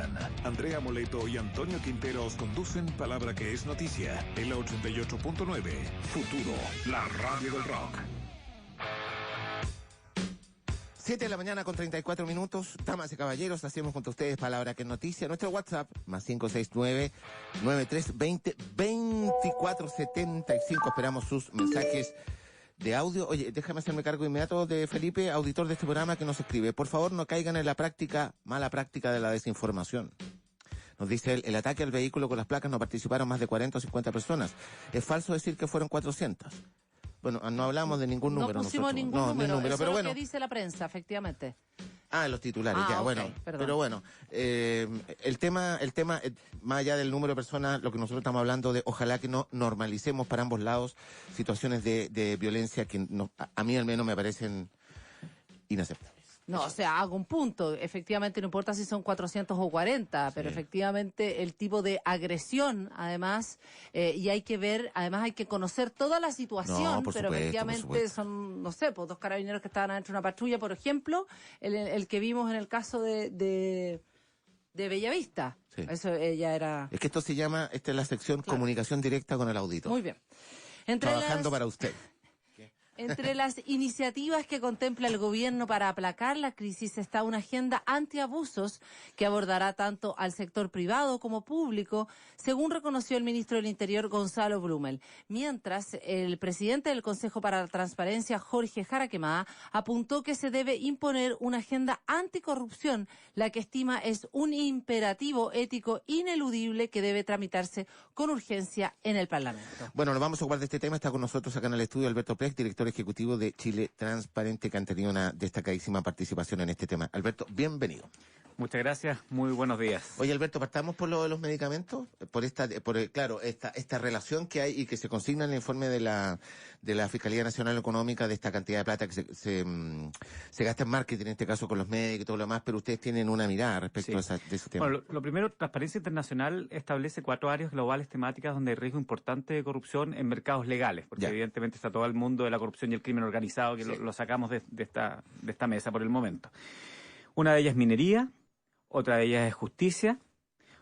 acompañan. Andrea Moleto y Antonio Quinteros conducen Palabra que es Noticia en la 88.9. Futuro, la radio del rock. 7 de la mañana con 34 minutos. Damas y caballeros, hacemos junto a ustedes Palabra que es Noticia. Nuestro WhatsApp, más 569-9320-2475. Esperamos sus mensajes de audio. Oye, déjame hacerme cargo inmediato de Felipe, auditor de este programa, que nos escribe. Por favor, no caigan en la mala práctica de la desinformación. Nos dice él, el ataque al vehículo con las placas no participaron más de 40 o 50 personas. Es falso decir que fueron 400. Bueno, no hablamos de ningún número. No pusimos nosotros. ningún número, eso pero es bueno. lo que dice la prensa, efectivamente. Ah, los titulares, ya, okay, bueno. perdón. Pero bueno, el tema, más allá del número de personas, lo que nosotros estamos hablando de, ojalá que no normalicemos para ambos lados situaciones de violencia que a mí al menos me parecen inaceptables. No, o sea, hago un punto. Efectivamente, no importa si son 400 o 40, pero efectivamente el tipo de agresión, además, y hay que ver, además hay que conocer toda la situación, pero efectivamente son, no sé, pues 2 carabineros que estaban adentro de una patrulla, por ejemplo, el que vimos en el caso de Bellavista. Sí. Eso ella era... Es que esto se llama, esta es la sección Comunicación Directa con el Auditor. Muy bien. Trabajando para usted. Entre las iniciativas que contempla el gobierno para aplacar la crisis está una agenda antiabusos que abordará tanto al sector privado como público, según reconoció el ministro del Interior Gonzalo Blumel. Mientras, el presidente del Consejo para la Transparencia, Jorge Jaraquemada, apuntó que se debe imponer una agenda anticorrupción, la que estima es un imperativo ético ineludible que debe tramitarse con urgencia en el Parlamento. Bueno, nos vamos a ocupar de este tema. Está con nosotros acá en el estudio Alberto Precht, director ejecutivo de Chile Transparente, que han tenido una destacadísima participación en este tema. Alberto, bienvenido. Muchas gracias, muy buenos días. Oye, Alberto, partamos por lo de los medicamentos, claro, esta relación que hay y que se consigna en el informe de la Fiscalía Nacional Económica de esta cantidad de plata que se gasta en marketing, en este caso con los médicos y todo lo demás, pero ustedes tienen una mirada respecto de ese tema. Bueno, lo primero, Transparencia Internacional establece 4 áreas globales temáticas donde hay riesgo importante de corrupción en mercados legales, porque evidentemente está todo el mundo de la corrupción y el crimen organizado que lo sacamos de esta mesa por el momento. Una de ellas es minería, otra de ellas es justicia,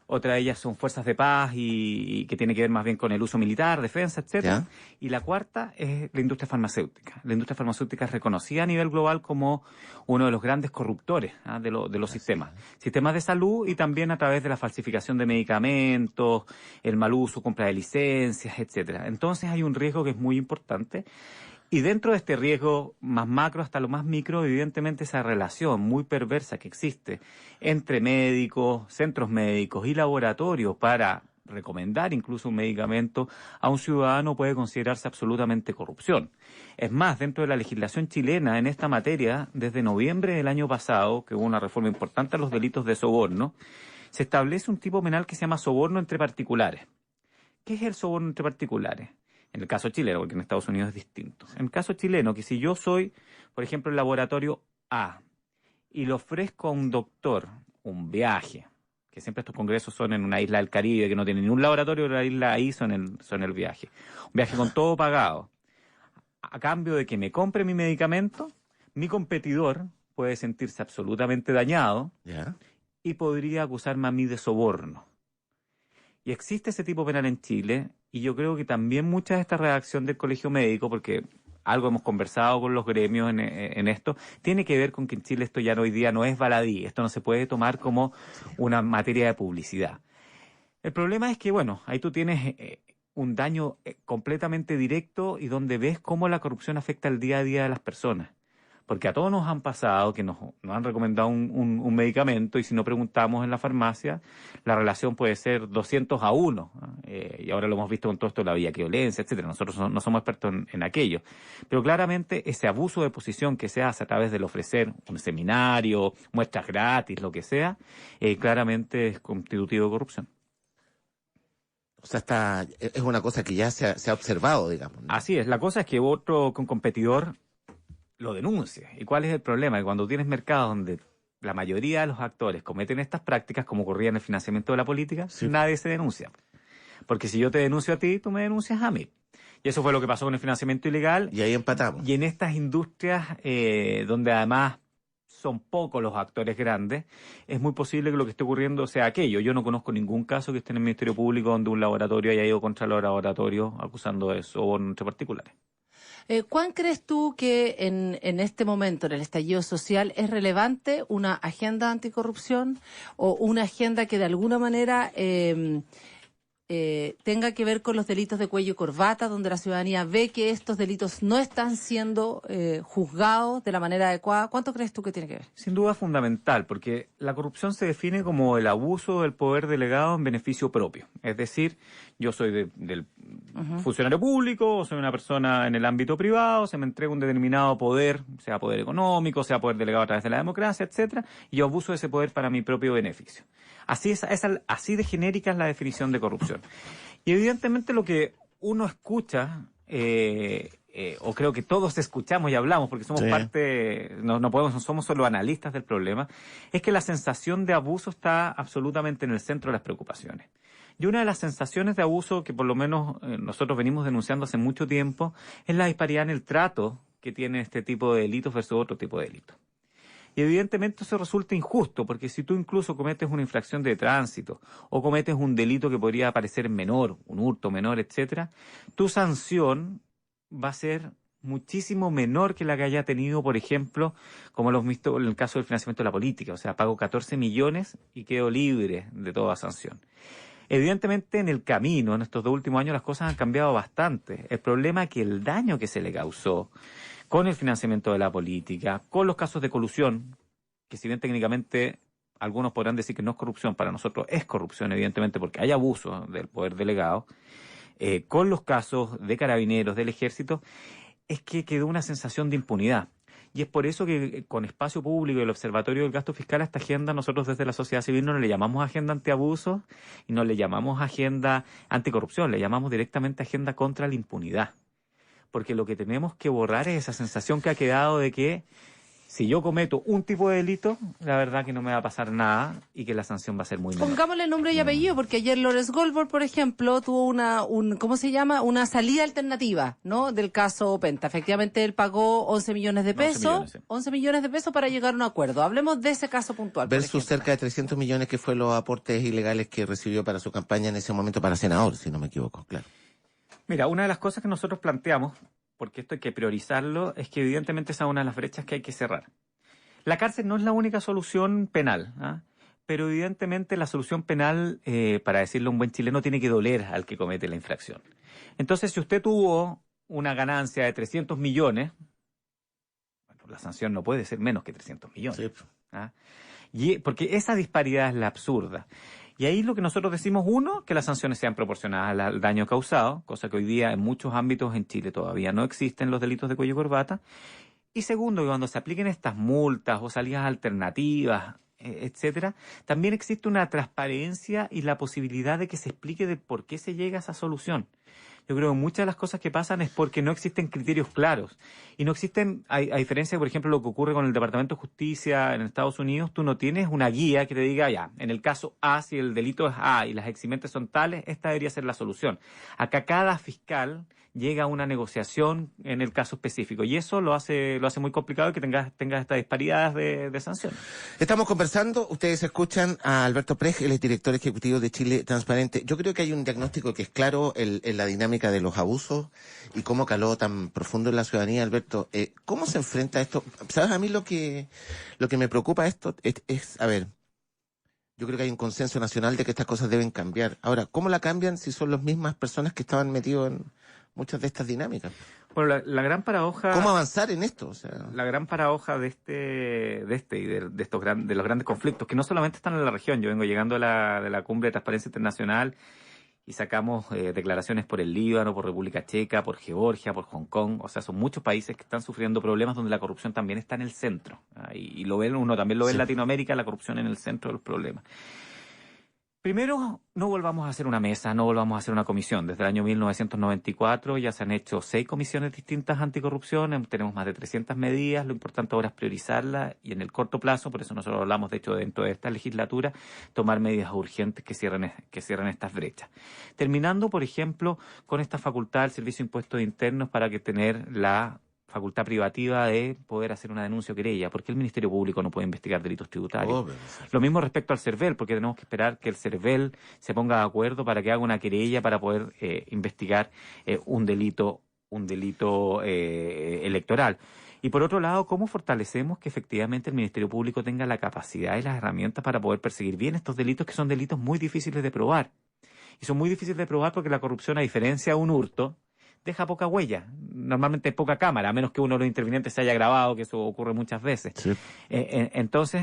otra de ellas son fuerzas de paz y que tiene que ver más bien con el uso militar, defensa, etcétera. Y la cuarta es la industria farmacéutica. La industria farmacéutica es reconocida a nivel global como uno de los grandes corruptores de los sistemas. Sistemas de salud y también a través de la falsificación de medicamentos, el mal uso, compra de licencias, etcétera. Entonces hay un riesgo que es muy importante. Y dentro de este riesgo más macro hasta lo más micro, evidentemente esa relación muy perversa que existe entre médicos, centros médicos y laboratorios para recomendar incluso un medicamento a un ciudadano puede considerarse absolutamente corrupción. Es más, dentro de la legislación chilena en esta materia, desde noviembre del año pasado, que hubo una reforma importante a los delitos de soborno, se establece un tipo penal que se llama soborno entre particulares. ¿Qué es el soborno entre particulares? En el caso chileno, porque en Estados Unidos es distinto. En el caso chileno, que si yo soy, por ejemplo, el laboratorio A, y le ofrezco a un doctor un viaje, que siempre estos congresos son en una isla del Caribe, que no tiene ni un laboratorio, pero la isla ahí son el viaje. Un viaje con todo pagado. A cambio de que me compre mi medicamento, mi competidor puede sentirse absolutamente dañado y podría acusarme a mí de soborno. Y existe ese tipo penal en Chile, y yo creo que también mucha de esta redacción del Colegio Médico, porque algo hemos conversado con los gremios en esto, tiene que ver con que en Chile esto ya hoy día no es baladí, esto no se puede tomar como una materia de publicidad. El problema es que, bueno, ahí tú tienes un daño completamente directo y donde ves cómo la corrupción afecta el día a día de las personas. Porque a todos nos han pasado que nos han recomendado un medicamento y si no preguntamos en la farmacia, la relación puede ser 200-1. Y ahora lo hemos visto con todo esto de la violencia, etcétera. Nosotros no somos expertos en aquello. Pero claramente ese abuso de posición que se hace a través del ofrecer un seminario, muestras gratis, lo que sea, claramente es constitutivo de corrupción. O sea, es una cosa que ya se ha observado, digamos, ¿no? Así es. La cosa es que otro competidor lo denuncia. ¿Y cuál es el problema? Que cuando tienes mercados donde la mayoría de los actores cometen estas prácticas, como ocurría en el financiamiento de la política, nadie se denuncia. Porque si yo te denuncio a ti, tú me denuncias a mí. Y eso fue lo que pasó con el financiamiento ilegal. Y ahí empatamos. Y en estas industrias donde además son pocos los actores grandes, es muy posible que lo que esté ocurriendo sea aquello. Yo no conozco ningún caso que esté en el Ministerio Público donde un laboratorio haya ido contra los laboratorios acusando de eso, o entre particulares. ¿Cuán crees tú que en este momento, en el estallido social, es relevante una agenda anticorrupción o una agenda que de alguna manera tenga que ver con los delitos de cuello y corbata, donde la ciudadanía ve que estos delitos no están siendo juzgados de la manera adecuada? ¿Cuánto crees tú que tiene que ver? Sin duda fundamental, porque la corrupción se define como el abuso del poder delegado en beneficio propio. Es decir, yo soy del funcionario público, o soy una persona en el ámbito privado, se me entrega un determinado poder, sea poder económico, sea poder delegado a través de la democracia, etcétera, y yo abuso de ese poder para mi propio beneficio. Así de genérica es la definición de corrupción. Y evidentemente lo que uno escucha, o creo que todos escuchamos y hablamos, porque somos parte, no somos solo analistas del problema, es que la sensación de abuso está absolutamente en el centro de las preocupaciones. Y una de las sensaciones de abuso que por lo menos nosotros venimos denunciando hace mucho tiempo es la disparidad en el trato que tiene este tipo de delitos versus otro tipo de delitos. Y evidentemente eso resulta injusto, porque si tú incluso cometes una infracción de tránsito o cometes un delito que podría parecer menor, un hurto menor, etcétera, tu sanción va a ser muchísimo menor que la que haya tenido, por ejemplo, como lo hemos visto en el caso del financiamiento de la política. O sea, pago 14 millones y quedo libre de toda sanción. Evidentemente, en el camino, en estos 2 últimos años, las cosas han cambiado bastante. El problema es que el daño que se le causó con el financiamiento de la política, con los casos de colusión, que si bien técnicamente algunos podrán decir que no es corrupción, para nosotros es corrupción, evidentemente, porque hay abuso del poder delegado, con los casos de carabineros, del ejército, es que quedó una sensación de impunidad. Y es por eso que con Espacio Público y el Observatorio del Gasto Fiscal a esta agenda, nosotros desde la sociedad civil no le llamamos agenda antiabuso y no le llamamos agenda anticorrupción, le llamamos directamente agenda contra la impunidad. Porque lo que tenemos que borrar es esa sensación que ha quedado de que si yo cometo un tipo de delito, la verdad que no me va a pasar nada y que la sanción va a ser muy menor. Pongámosle nombre y apellido, porque ayer Lawrence Goldberg, por ejemplo, tuvo ¿cómo se llama? Una salida alternativa, ¿no? Del caso Penta. Efectivamente, él pagó 11 millones de pesos, 11 millones de pesos para llegar a un acuerdo. Hablemos de ese caso puntual. Versus cerca de 300 millones que fue los aportes ilegales que recibió para su campaña en ese momento para senador, si no me equivoco, claro. Mira, una de las cosas que nosotros planteamos, porque esto hay que priorizarlo, es que evidentemente esa es una de las brechas que hay que cerrar. La cárcel no es la única solución penal, ¿ah? Pero evidentemente la solución penal, para decirlo un buen chileno, tiene que doler al que comete la infracción. Entonces, si usted tuvo una ganancia de 300 millones, bueno, la sanción no puede ser menos que 300 millones. Sí. ¿Ah? Porque esa disparidad es la absurda. Y ahí lo que nosotros decimos, uno, que las sanciones sean proporcionadas al daño causado, cosa que hoy día en muchos ámbitos en Chile todavía no existen los delitos de cuello y corbata. Y segundo, que cuando se apliquen estas multas o salidas alternativas, etcétera, también existe una transparencia y la posibilidad de que se explique de por qué se llega a esa solución. Yo creo que muchas de las cosas que pasan es porque no existen criterios claros. Y no existen, a diferencia de, por ejemplo, lo que ocurre con el Departamento de Justicia en Estados Unidos, tú no tienes una guía que te diga, ya, en el caso A, si el delito es A y las eximentes son tales, esta debería ser la solución. Acá cada fiscal llega a una negociación en el caso específico. Y eso lo hace muy complicado que tengas estas disparidades de sanciones. Estamos conversando, ustedes escuchan a Alberto Prej, el director ejecutivo de Chile Transparente. Yo creo que hay un diagnóstico que es claro en la dinámica de los abusos y cómo caló tan profundo en la ciudadanía. Alberto, ¿cómo se enfrenta a esto? ¿Sabes? A mí lo que me preocupa esto es, a ver, yo creo que hay un consenso nacional de que estas cosas deben cambiar. Ahora, ¿cómo la cambian si son las mismas personas que estaban metidos en muchas de estas dinámicas? Bueno, la gran paradoja... ¿Cómo avanzar en esto? O sea, la gran paradoja de los grandes conflictos, que no solamente están en la región. Yo vengo llegando de la Cumbre de Transparencia Internacional y sacamos declaraciones por el Líbano, por República Checa, por Georgia, por Hong Kong. O sea, son muchos países que están sufriendo problemas donde la corrupción también está en el centro. Y uno también lo ve en Latinoamérica, la corrupción en el centro de los problemas. Primero, no volvamos a hacer una mesa, no volvamos a hacer una comisión. Desde el año 1994 ya se han hecho 6 comisiones distintas anticorrupción, tenemos más de 300 medidas, lo importante ahora es priorizarlas y en el corto plazo, por eso nosotros hablamos, de hecho, dentro de esta legislatura, tomar medidas urgentes que cierren estas brechas. Terminando, por ejemplo, con esta facultad del Servicio de Impuestos Internos para que tener la facultad privativa de poder hacer una denuncia o querella, porque el Ministerio Público no puede investigar delitos tributarios. Lo mismo respecto al CERVEL, porque tenemos que esperar que el CERVEL se ponga de acuerdo para que haga una querella para poder investigar un delito electoral. Y por otro lado, ¿cómo fortalecemos que efectivamente el Ministerio Público tenga la capacidad y las herramientas para poder perseguir bien estos delitos, que son delitos muy difíciles de probar? Y son muy difíciles de probar porque la corrupción, a diferencia de un hurto, deja poca huella. Normalmente poca cámara, a menos que uno de los intervinientes se haya grabado, que eso ocurre muchas veces. Sí. Entonces,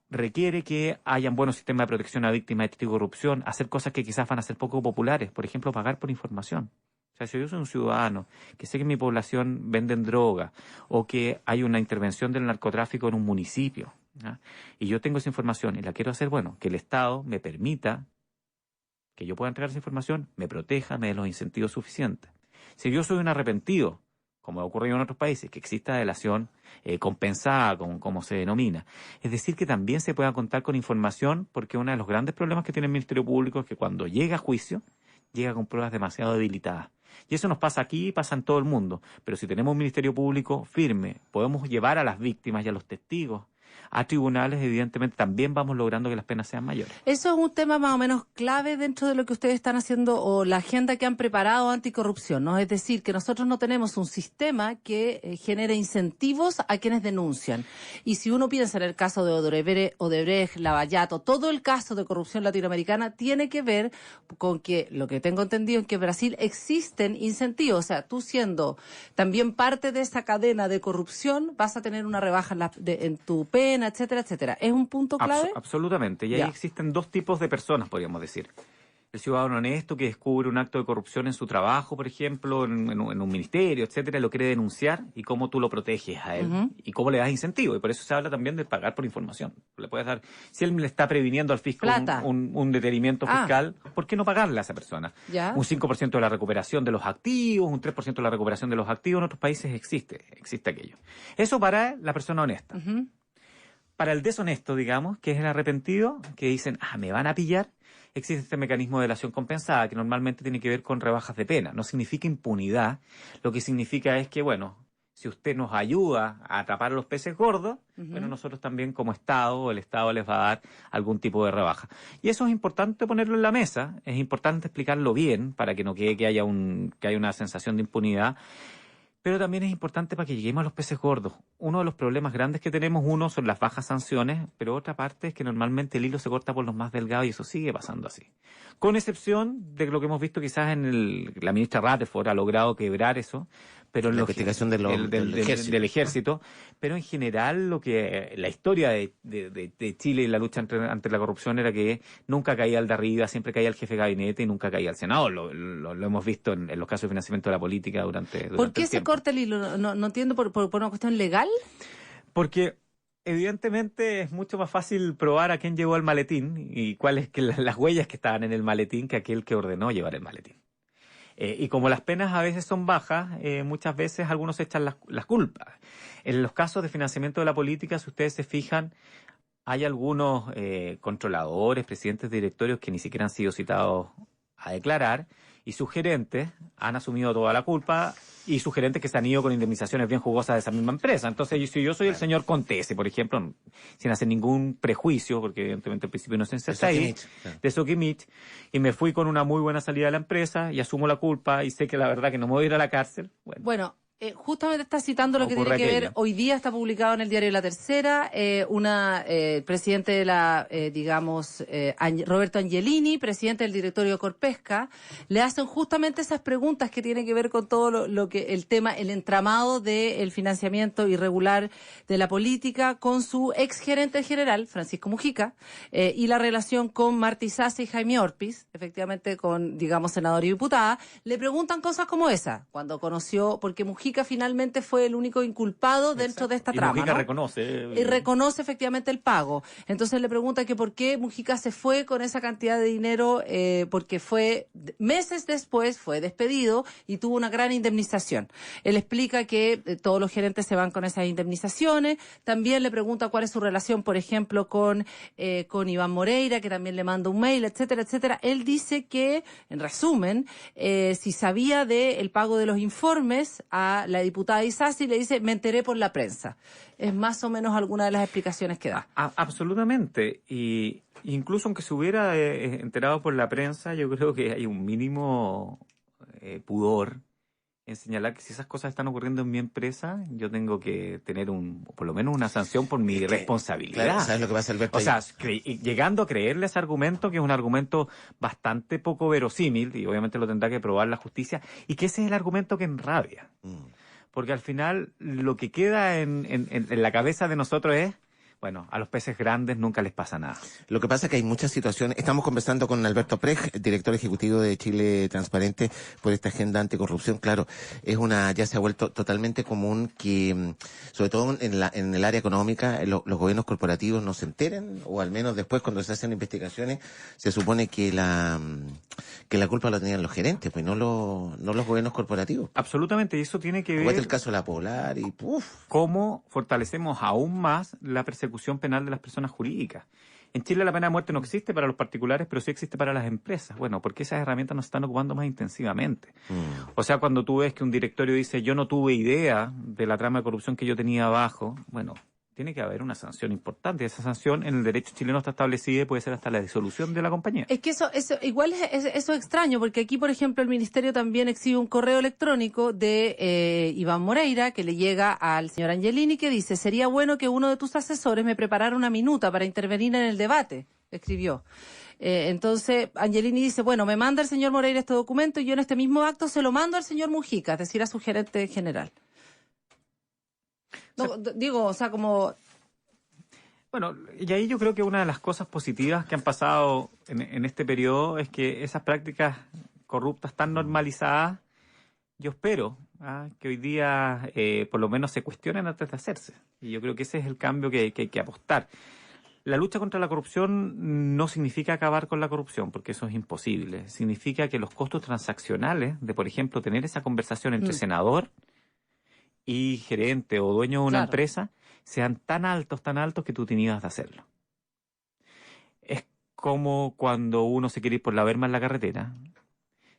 requiere que hayan buenos sistemas de protección a víctimas de corrupción, hacer cosas que quizás van a ser poco populares, por ejemplo, pagar por información. O sea, si yo soy un ciudadano que sé que en mi población venden droga o que hay una intervención del narcotráfico en un municipio, ¿ya? Y yo tengo esa información y la quiero hacer, bueno, que el Estado me permita que yo pueda entregar esa información, me proteja, me dé los incentivos suficientes. Si yo soy un arrepentido, como ha ocurrido en otros países, que exista delación compensada, como se denomina. Es decir, que también se pueda contar con información, porque uno de los grandes problemas que tiene el Ministerio Público es que cuando llega a juicio, llega con pruebas demasiado debilitadas. Y eso nos pasa aquí y pasa en todo el mundo. Pero si tenemos un Ministerio Público firme, podemos llevar a las víctimas y a los testigos a tribunales, evidentemente también vamos logrando que las penas sean mayores. Eso es un tema más o menos clave dentro de lo que ustedes están haciendo o la agenda que han preparado anticorrupción, ¿no? Es decir, que nosotros no tenemos un sistema que genere incentivos a quienes denuncian. Y si uno piensa en el caso de Odebrecht, Lavallato, todo el caso de corrupción latinoamericana tiene que ver con que, lo que tengo entendido es que en Brasil existen incentivos. O sea, tú siendo también parte de esa cadena de corrupción, vas a tener una rebaja en tu pena, etcétera, etcétera. ¿Es un punto clave? Absolutamente. Y ahí existen dos tipos de personas, podríamos decir. El ciudadano honesto que descubre un acto de corrupción en su trabajo, por ejemplo, en un ministerio, etcétera, y lo quiere denunciar, y cómo tú lo proteges a él, y cómo le das incentivo. Y por eso se habla también de pagar por información. Le puedes dar, si él le está previniendo al fisco un detenimiento fiscal, ¿por qué no pagarle a esa persona? ¿Ya? Un 5% de la recuperación de los activos, un 3% de la recuperación de los activos, en otros países existe aquello. Eso para la persona honesta. Para el deshonesto, digamos, que es el arrepentido, que dicen, me van a pillar, existe este mecanismo de delación compensada, que normalmente tiene que ver con rebajas de pena. No significa impunidad, lo que significa es que, bueno, si usted nos ayuda a atrapar a los peces gordos, bueno, nosotros también como Estado, el Estado les va a dar algún tipo de rebaja. Y eso es importante ponerlo en la mesa, es importante explicarlo bien, para que no quede que haya una sensación de impunidad. Pero también es importante para que lleguemos a los peces gordos. Uno de los problemas grandes que tenemos, son las bajas sanciones, pero otra parte es que normalmente el hilo se corta por los más delgados y eso sigue pasando así. Con excepción de lo que hemos visto quizás la ministra Rutherford ha logrado quebrar eso, pero en la investigación del ejército. Pero en general la historia de Chile y la lucha ante la corrupción era que nunca caía el de arriba, siempre caía el jefe de gabinete y nunca caía el senador. Lo hemos visto en los casos de financiamiento de la política durante ¿Por qué el tiempo. Se corta el hilo? No entiendo, ¿por una cuestión legal? Porque evidentemente es mucho más fácil probar a quién llevó el maletín y cuáles las huellas que estaban en el maletín que aquel que ordenó llevar el maletín. Y como las penas a veces son bajas, muchas veces algunos echan las culpas. En los casos de financiamiento de la política, si ustedes se fijan, hay algunos controladores, presidentes de directorios que ni siquiera han sido citados a declarar, y sus gerentes han asumido toda la culpa, y sus gerentes que se han ido con indemnizaciones bien jugosas de esa misma empresa. Entonces, si yo soy el señor Contese, por ejemplo, sin hacer ningún prejuicio, porque evidentemente al principio no se está ahí, de Sokimich, y me fui con una muy buena salida de la empresa y asumo la culpa y sé que la verdad que no me voy a ir a la cárcel. Bueno, justamente está citando lo que tiene que ver, hoy día está publicado en el diario La Tercera, presidente de la, Roberto Angelini, presidente del directorio de Corpesca, le hacen justamente esas preguntas que tienen que ver con todo lo que el tema, el entramado del financiamiento irregular de la política con su ex gerente general, Francisco Mujica, y la relación con Martí Sasa y Jaime Orpiz, efectivamente con, senador y diputada. Le preguntan cosas como esa, cuando conoció, porque Mujica finalmente fue el único inculpado dentro de esta trama. Mujica reconoce efectivamente el pago. Entonces le pregunta que por qué Mujica se fue con esa cantidad de dinero, porque meses después fue despedido y tuvo una gran indemnización. Él explica que todos los gerentes se van con esas indemnizaciones. También le pregunta cuál es su relación, por ejemplo, con Iván Moreira, que también le manda un mail, etcétera, etcétera. Él dice que, en resumen, si sabía del pago de los informes a la diputada Isasi y le dice, me enteré por la prensa. Es más o menos alguna de las explicaciones que da. Absolutamente. Y incluso aunque se hubiera enterado por la prensa, yo creo que hay un mínimo pudor en señalar que si esas cosas están ocurriendo en mi empresa, yo tengo que tener por lo menos una sanción por mi responsabilidad. Claro, ¿sabes lo que pasa, Alberto? O sea, llegando a creerle ese argumento, que es un argumento bastante poco verosímil, y obviamente lo tendrá que probar la justicia, y que ese es el argumento que enrabia. Porque al final lo que queda en la cabeza de nosotros es, bueno, a los peces grandes nunca les pasa nada. Lo que pasa es que hay muchas situaciones. Estamos conversando con Alberto Prej, director ejecutivo de Chile Transparente, por esta agenda anticorrupción. Claro, ya se ha vuelto totalmente común que, sobre todo en el área económica, los gobiernos corporativos no se enteren, o al menos después cuando se hacen investigaciones, se supone que la culpa la tenían los gerentes, pues no los gobiernos corporativos. Absolutamente, y eso tiene que ver... Igual el caso de la Polar y cómo fortalecemos aún más la persecución penal de las personas jurídicas. En Chile la pena de muerte no existe para los particulares, pero sí existe para las empresas. Bueno, porque esas herramientas nos están ocupando más intensivamente. O sea, cuando tú ves que un directorio dice, yo no tuve idea de la trama de corrupción que yo tenía abajo, bueno, tiene que haber una sanción importante. Esa sanción en el derecho chileno está establecida y puede ser hasta la disolución de la compañía. Es que eso igual eso es extraño, porque aquí, por ejemplo, el Ministerio también exhibe un correo electrónico de Iván Moreira, que le llega al señor Angelini, que dice, sería bueno que uno de tus asesores me preparara una minuta para intervenir en el debate, escribió. Entonces, Angelini dice, bueno, me manda el señor Moreira este documento y yo en este mismo acto se lo mando al señor Mujica, es decir, a su gerente general. No, digo, o sea, como... Bueno, y ahí yo creo que una de las cosas positivas que han pasado en este periodo es que esas prácticas corruptas tan normalizadas, yo espero que hoy día por lo menos se cuestionen antes de hacerse. Y yo creo que ese es el cambio que hay que apostar. La lucha contra la corrupción no significa acabar con la corrupción, porque eso es imposible. Significa que los costos transaccionales de, por ejemplo, tener esa conversación entre senador y gerente o dueño de una empresa sean tan altos que tú te niegas de hacerlo. Es como cuando uno se quiere ir por la berma en la carretera.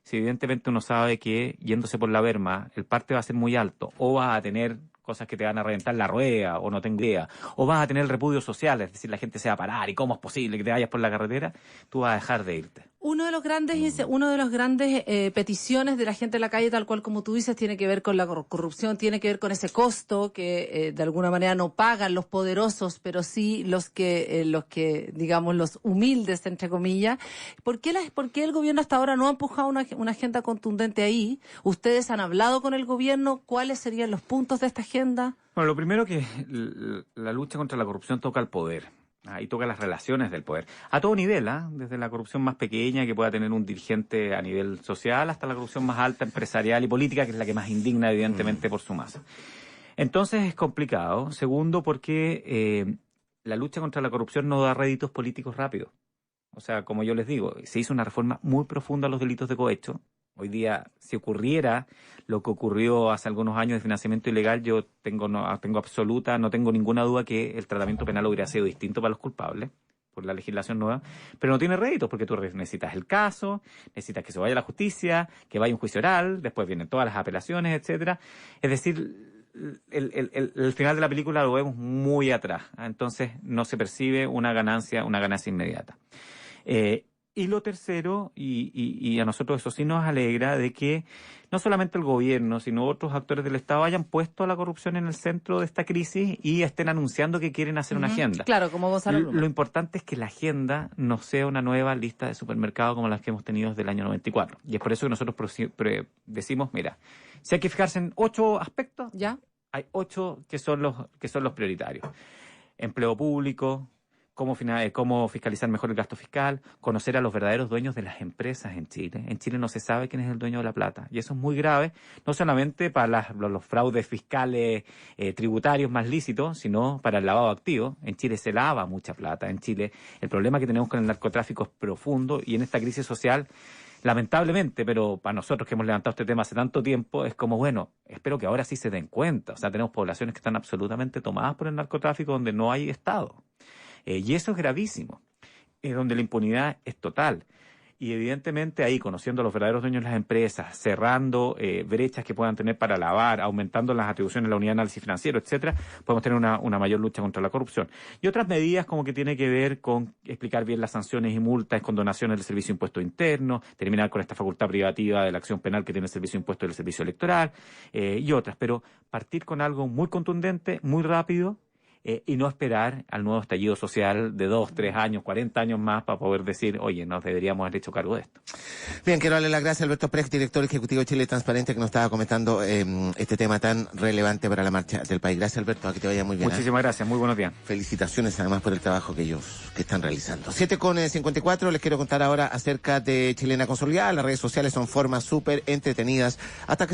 Si evidentemente uno sabe que yéndose por la berma el parte va a ser muy alto, o vas a tener cosas que te van a reventar la rueda, o no tengo idea, o vas a tener el repudio social, es decir, la gente se va a parar, y cómo es posible que te vayas por la carretera, tú vas a dejar de irte. Uno de los grandes peticiones de la gente en la calle, tal cual como tú dices, tiene que ver con la corrupción, tiene que ver con ese costo que de alguna manera no pagan los poderosos, pero sí los que digamos los humildes entre comillas. ¿Por qué el gobierno hasta ahora no ha empujado una agenda contundente ahí? ¿Ustedes han hablado con el gobierno? ¿Cuáles serían los puntos de esta agenda? Bueno, lo primero que la lucha contra la corrupción toca el poder. Y toca las relaciones del poder. A todo nivel, desde la corrupción más pequeña que pueda tener un dirigente a nivel social hasta la corrupción más alta, empresarial y política, que es la que más indigna, evidentemente, por su masa. Entonces es complicado. Segundo, porque la lucha contra la corrupción no da réditos políticos rápidos. O sea, como yo les digo, se hizo una reforma muy profunda a los delitos de cohecho. Hoy día, si ocurriera lo que ocurrió hace algunos años de financiamiento ilegal, yo no tengo ninguna duda que el tratamiento penal hubiera sido distinto para los culpables por la legislación nueva, pero no tiene réditos porque tú necesitas el caso, necesitas que se vaya a la justicia, que vaya un juicio oral, después vienen todas las apelaciones, etcétera. Es decir, el final de la película lo vemos muy atrás, entonces no se percibe una ganancia inmediata. Y lo tercero, y a nosotros eso sí nos alegra, de que no solamente el gobierno, sino otros actores del Estado hayan puesto a la corrupción en el centro de esta crisis y estén anunciando que quieren hacer una agenda. Claro, como Gonzalo Luna. Lo importante es que la agenda no sea una nueva lista de supermercados como las que hemos tenido desde el año 94. Y es por eso que nosotros decimos, mira, si hay que fijarse en 8 aspectos, ¿ya? Hay 8 que son los prioritarios. Empleo público, cómo fiscalizar mejor el gasto fiscal, conocer a los verdaderos dueños de las empresas en Chile. En Chile no se sabe quién es el dueño de la plata. Y eso es muy grave, no solamente para los fraudes fiscales tributarios más lícitos, sino para el lavado de activos. En Chile se lava mucha plata. En Chile el problema que tenemos con el narcotráfico es profundo y en esta crisis social, lamentablemente, pero para nosotros que hemos levantado este tema hace tanto tiempo, es como, bueno, espero que ahora sí se den cuenta. O sea, tenemos poblaciones que están absolutamente tomadas por el narcotráfico donde no hay Estado. Y eso es gravísimo, donde la impunidad es total. Y evidentemente ahí, conociendo a los verdaderos dueños de las empresas, cerrando brechas que puedan tener para lavar, aumentando las atribuciones de la unidad de análisis financiero, etcétera, podemos tener una mayor lucha contra la corrupción. Y otras medidas como que tiene que ver con explicar bien las sanciones y multas, condonaciones del servicio de impuesto interno, terminar con esta facultad privativa de la acción penal que tiene el servicio de impuesto del servicio electoral, y otras. Pero partir con algo muy contundente, muy rápido, y no esperar al nuevo estallido social de 2, 3 años, 40 años más para poder decir, oye, nos deberíamos haber hecho cargo de esto. Bien, quiero darle las gracias a Alberto Precht, director ejecutivo de Chile Transparente, que nos estaba comentando este tema tan relevante para la marcha del país. Gracias, Alberto, a que te vaya muy bien. Muchísimas gracias, muy buenos días. Felicitaciones además por el trabajo que están realizando. 7:54, les quiero contar ahora acerca de Chilena Consolidada. Las redes sociales son formas súper entretenidas hasta que se